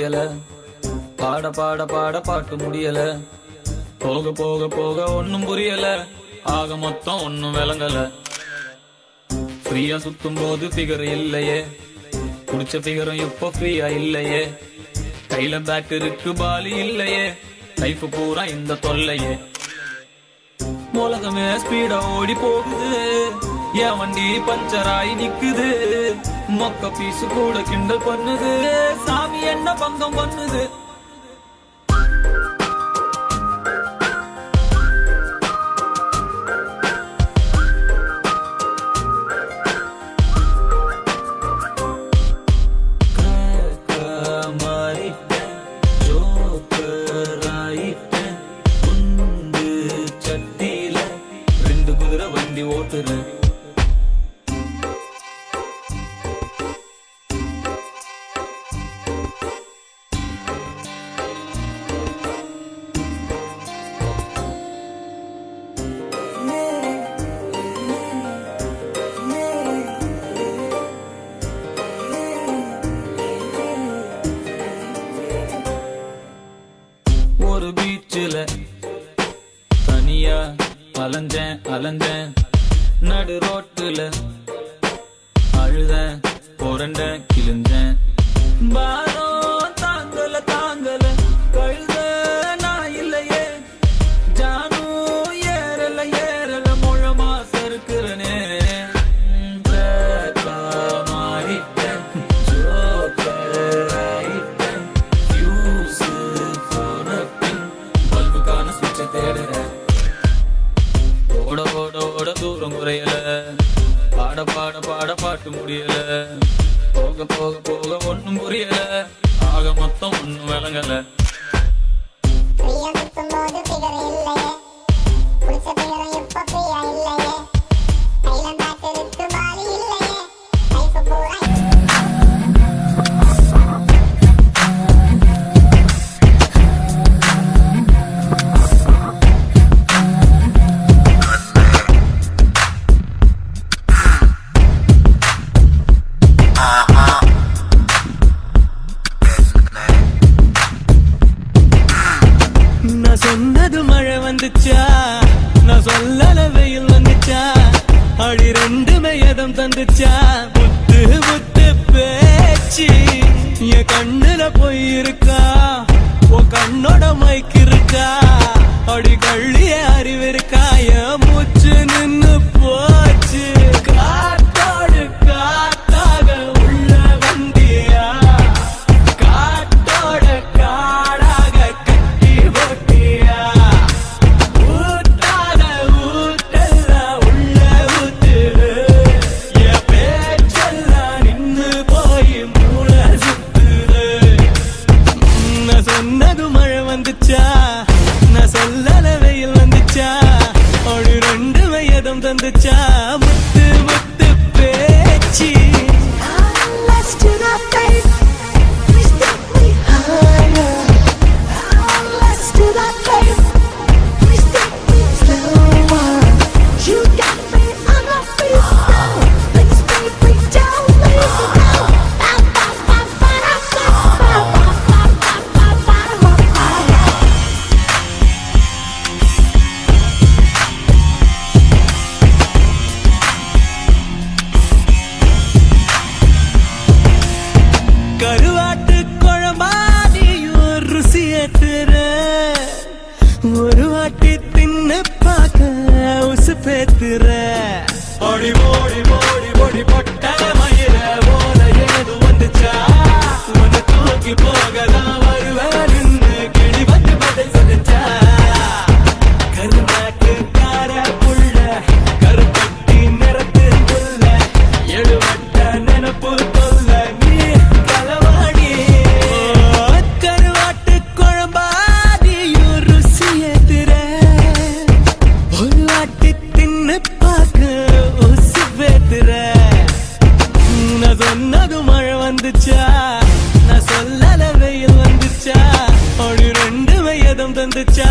குறையல, பாட பாட பாட பாட்டு முடியல, போக போக போக ஒன்னும் புரியல, ஆக மொத்தம் ஒன்னும் விளங்கல. ஃப்ரீயா சுத்தும் போது ஃபிகர் இல்லையே, குடிச்ச ஃபிகரும் இப்போ ஃப்ரீயா இல்லையே, கையில பேக் இருக்கு பாலி இல்லையே, லைஃப் பூரா இந்த தொல்லையே. உலகமே ஸ்பீடா ஓடி போகுது, என் வண்டி பஞ்சராயி நிக்குது, மொக்க பீசு கூட கிண்டல் பண்ணுது, சாமி என்ன பங்கம் பண்ணுது. வண்டி ஓட்டுறேன் ஒரு பீச்சில தனியா அலைஞ்சேன் அலைஞ்சேன், நடு ரோட்டுல அழுதேன் புரண்டேன் கிழிஞ்சேன், பாரம் தாங்கல தாங்கல கழுத நான் இல்லையே, ஜானும் ஏறல ஏறல முழமா சறுக்குறனே, மாறிட்டேன் ஜோக்கர் ஆயிட்டேன், ஃபியூஸ் போன பின் பல்புக்கான சுவிட்சை தேடுறேன். ஓட ஓட ஓட தூரம் குறையல, பாட பாட பாட பாட்டு முடியல, போக போக போக ஒன்னும் புரியல, ஆக மொத்தம் ஒன்னும் விளங்கல. நான் சொன்னது மழை வந்துச்சா, நான் சொல்லல வெயில் வந்துச்சா, அடி ரெண்டுமே எதம் தந்துச்சா, முத்து முத்து பேச்சு என் கண்ணுல போய் இருக்கா, உன் கண்ணோட மைக்கு இருக்கா, அடி கள்ளிய அறிவு இருக்கா, என் மூச்சு நின்னு போச்சு, காத்தோடு காத்தாக உள்ள வண்டியா, காத்தோட காடாக கட்டி போட்டியா, ஊத்தாத ஊட்டெல்லாம் உள்ள ஊத்துது, என் பேச்செல்லாம் நின்னு போய் மூளை சுத்துது. நான் சொன்னது மழை வந்துச்சா, நான் சொல்லல வெயில் வந்துச்சா, ஒரு ரெண்டு வயதும் தந்துச்சா, முத்து முத்து பேச்சு. கருவாட்டு குழம்பாடியும் ருசி ஏத்துற, ஒரு வாட்டி தின்னு பார்க்க உசு பேத்துற, ஓடி ஓடி ஓடி ஓடி பொட்ட மயிர போல ஏது வந்துச்சா, உன்னை தூக்கி போகலாம் வருவேன்னு கிளி வந்து பதை சொல்லிச்சா, கருநாக்கு கார புள்ள கருப்பட்டி நிறத்து புள்ள எழுவட்ட நினப்பு தொல்ல நீ களவாடி, கருவாட்டு குழம்பாடியும் ருசி ஏத்துற, ஒரு வாட்டி தின்னு பார்க்க உசு பேத்துற. நான் சொன்னது மழை வந்துச்சா, நான் சொல்லல வெயில் வந்துச்சா, ஒரு ரெண்டு வயதும் தந்துச்சா,